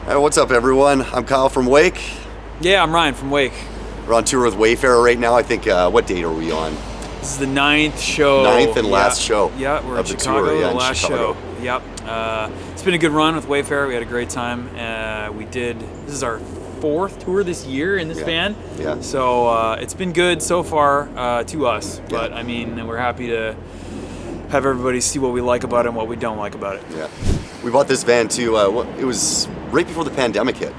Hey, what's up, everyone? I'm Kyle from Wake. Yeah, I'm Ryan from Wake. We're on tour with Wayfarer right now. I think, what date are we on? This is the 9th show. 9th and last show. Yeah, we're in of the Chicago, tour. Yeah, the last show. Yep. It's been a good run with Wayfarer. We had a great time. This is our 4th tour this year in this van. Yeah. So it's been good so far to us. But I mean, we're happy to have everybody see what we like about it and what we don't like about it. Yeah. We bought this van too. It was right before the pandemic hit.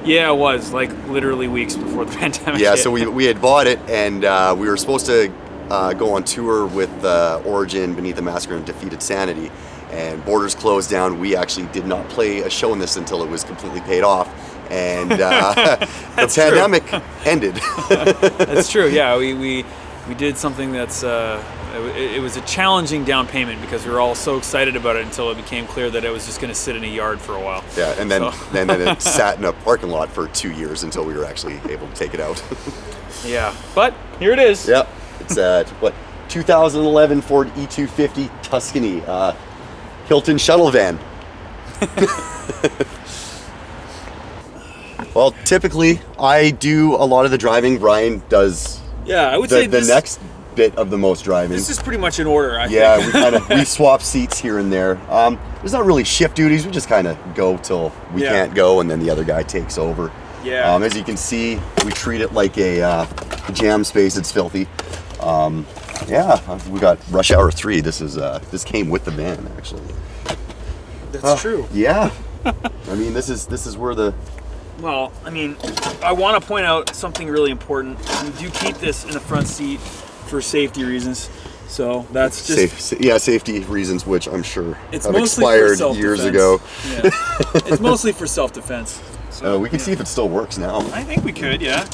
Yeah, it was like literally weeks before the pandemic Yeah, hit. so we had bought it, and we were supposed to go on tour with Origin, Beneath the Massacre, and Defeated Sanity. And borders closed down. We actually did not play a show in this until it was completely paid off. And the pandemic ended. That's true. Yeah, we did something that's it was a challenging down payment because we were all so excited about it until it became clear that it was just going to sit in a yard for a while. Yeah, and then then it sat in a parking lot for 2 years until we were actually able to take it out. Yeah, but here it is. Yep, it's 2011 Ford E250 Tuscany Hilton shuttle van. Well, typically I do a lot of the driving. Brian does. Yeah, I would say the next bit of the most driving. This is pretty much in order. I think. we swap seats here and there. There's not really shift duties. We just kind of go till we can't go, and then the other guy takes over. Yeah. As you can see, we treat it like a jam space. It's filthy. We got Rush Hour 3. This came with the van, actually. That's true. Yeah. I mean, this is where the. Well, I mean, I want to point out something really important. We do keep this in the front seat for safety reasons. So that's just safety reasons, which I'm sure have expired years ago. Yeah. It's mostly for self-defense. So we can see if it still works now. I think we could, yeah.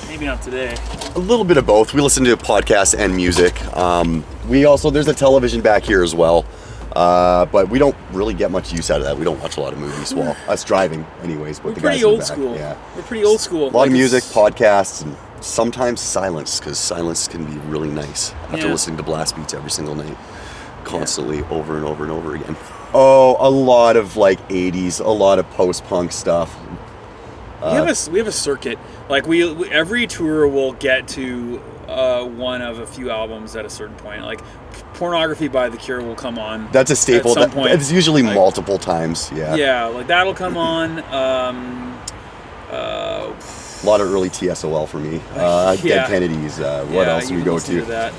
Maybe not today. A little bit of both. We listen to podcasts and music. There's a television back here as well. But we don't really get much use out of that. We don't watch a lot of movies while us driving anyways. But We're pretty old school. Yeah. We're pretty old school. A lot of music, podcasts, and sometimes silence, because silence can be really nice after listening to blast beats every single night, constantly over and over and over again. Oh, a lot of like 80s, a lot of post-punk stuff. We have a circuit. Like we every tour will get to one of a few albums at a certain point. Like Pornography by The Cure will come on. That's a staple. At some point. It's usually multiple times. Yeah. Yeah, like that'll come on. A lot of early TSOL for me. Dead Kennedys. What else do we go to? That.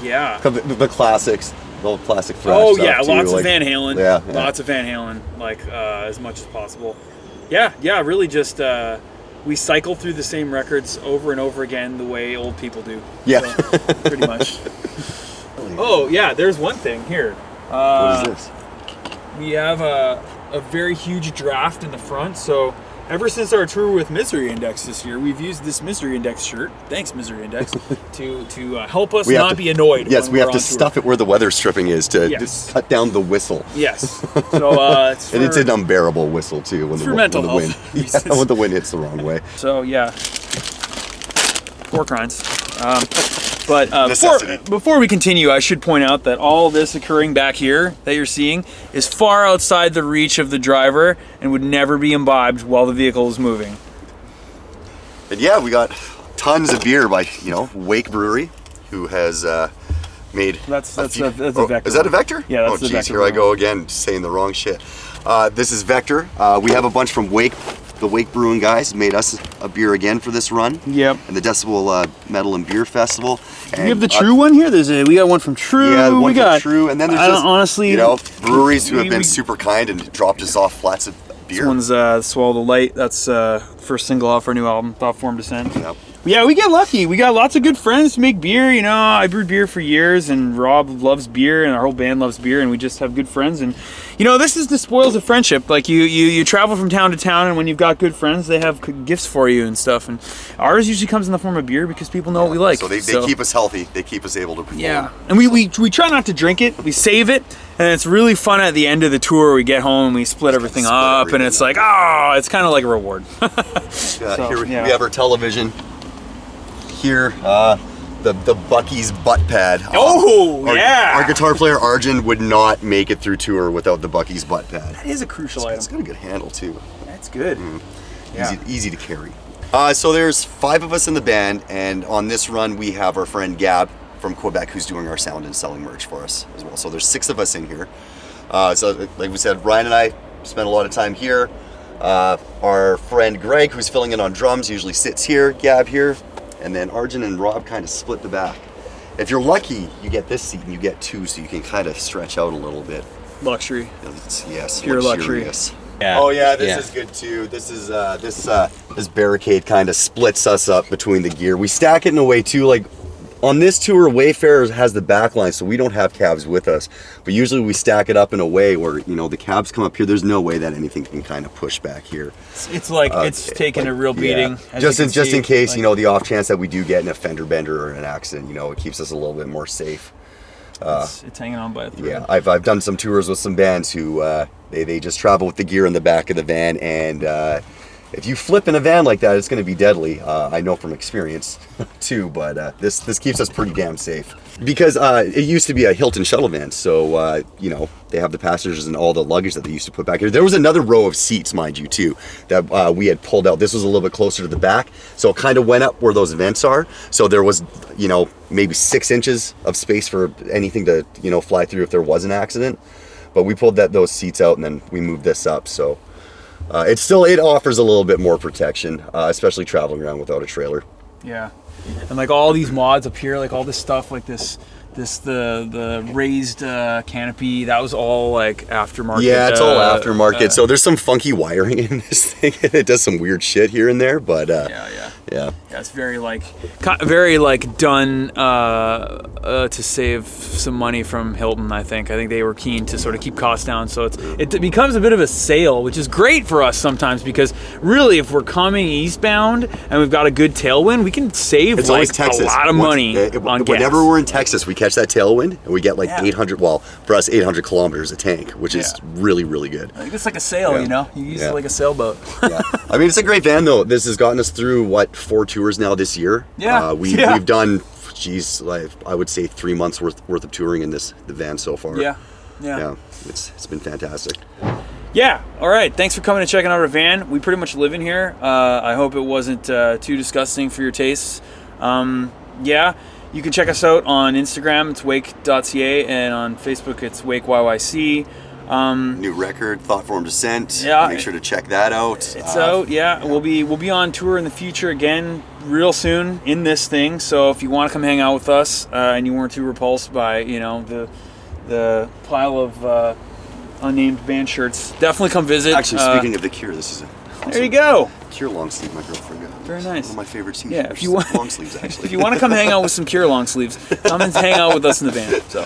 The classics. The old classic thrash Oh stuff yeah, too. lots of Van Halen. Yeah. Lots of Van Halen. Like as much as possible. Yeah. Really, just we cycle through the same records over and over again the way old people do. Yeah. So, pretty much. Oh yeah, there's one thing here. What is this? We have a very huge draft in the front. So ever since our tour with Misery Index this year, we've used this Misery Index shirt. Thanks, Misery Index, to help us not be annoyed. Yes, we have to tour. Stuff it where the weather stripping is to just cut down the whistle. Yes. So it's and it's an unbearable whistle too when the wind. Yeah, when the wind hits the wrong way. So yeah, pork rinds. But before we continue, I should point out that all this occurring back here that you're seeing is far outside the reach of the driver and would never be imbibed while the vehicle is moving. And yeah, we got tons of beer by Wake Brewery, who has made. That's a Vector. Is that a Vector? Yeah, that's the Vector. Here I go again, saying the wrong shit. This is Vector. We have a bunch from Wake. The Wake Brewing guys made us a beer again for this run. Yep. And the Decibel Metal and Beer Festival. And we have the True one here. We got one from True. Yeah, one from True, and then there's honestly, breweries who have been super kind and dropped us off flats of beer. This one's Swallow the Light. That's first single off our new album, Thought Form Descent. Yep. Yeah, we get lucky. We got lots of good friends who make beer. I brewed beer for years, and Rob loves beer, and our whole band loves beer, and we just have good friends. And this is the spoils of friendship. Like you travel from town to town, and when you've got good friends, they have gifts for you and stuff. And ours usually comes in the form of beer because people know what we like. So they keep us healthy. They keep us able to perform. Yeah, and we try not to drink it. We save it, and it's really fun at the end of the tour. We get home and we split everything up, and it's like, it's kind of like a reward. Here we have our television. Here, the Bucky's butt pad. Oh, yeah. Our guitar player Arjun would not make it through tour without the Bucky's butt pad. That is a crucial item. It's got a good handle too. That's good. Yeah. Easy to carry. So there's 5 of us in the band, and on this run we have our friend Gab from Quebec who's doing our sound and selling merch for us as well. So there's 6 of us in here. So like we said, Ryan and I spend a lot of time here. Our friend Greg, who's filling in on drums, usually sits here, Gab here, and then Arjun and Rob kind of split the back. If you're lucky, you get this seat and you get 2, so you can kind of stretch out a little bit. Luxury. Yes, pure luxury. Yeah. Oh yeah, this is good too. This is this barricade kind of splits us up between the gear. We stack it in a way too, like on this tour, Wayfarer has the back line, so we don't have cabs with us. But usually we stack it up in a way where, you know, the cabs come up here. There's no way that anything can kind of push back here. It's like it's taking a real beating. Yeah. Just in case, like, you know, the off chance that we do get in a fender bender or an accident, you know, it keeps us a little bit more safe. It's hanging on by a thread. Yeah, I've done some tours with some bands who they just travel with the gear in the back of the van, and if you flip in a van like that, it's going to be deadly. I know from experience too, but this keeps us pretty damn safe. Because it used to be a Hilton shuttle van, so you know, they have the passengers and all the luggage that they used to put back here. There was another row of seats, mind you, too, that we had pulled out. This was a little bit closer to the back, so it kind of went up where those vents are. So there was, you know, maybe 6 inches of space for anything to, you know, fly through if there was an accident. But we pulled those seats out, and then we moved this up. So it offers a little bit more protection, especially traveling around without a trailer. Yeah. And like all these mods up here, like all this stuff, like the raised canopy, that was all like aftermarket. Yeah, it's all aftermarket. So there's some funky wiring in this thing. It does some weird shit here and there, but yeah, it's very like done to save some money from Hilton. I think they were keen to sort of keep costs down, so it becomes a bit of a sale, which is great for us sometimes, because really, if we're coming eastbound and we've got a good tailwind, we can save it's like a lot of money on gas. Whenever we're in Texas, we catch that tailwind and we get like 800. Well, for us, 800 kilometers a tank, which is really, really good. I think it's like a sail, you know. You use it like a sailboat. Yeah, I mean, it's a great van though. This has gotten us through 4 tours now this year. Yeah, we've done, like I would say 3 months worth of touring in the van so far. Yeah. It's been fantastic. Yeah. All right. Thanks for coming and checking out our van. We pretty much live in here. I hope it wasn't too disgusting for your tastes. You can check us out on Instagram. It's wake.ca, and on Facebook it's wakeyyc. New record, Thought Form Descent. Yeah, make sure to check that out. It's out. Yeah, we'll be on tour in the future again real soon in this thing. So if you want to come hang out with us and you weren't too repulsed by, you know, the pile of unnamed band shirts, definitely come visit. Actually, speaking of the Cure, this is a awesome there you go. Cure long sleeve, my girlfriend got. Very nice. One of my favorite t-shirts. Yeah, if you want long sleeves, actually. If you want to come hang out with some Cure long sleeves, come and hang out with us in the van. So.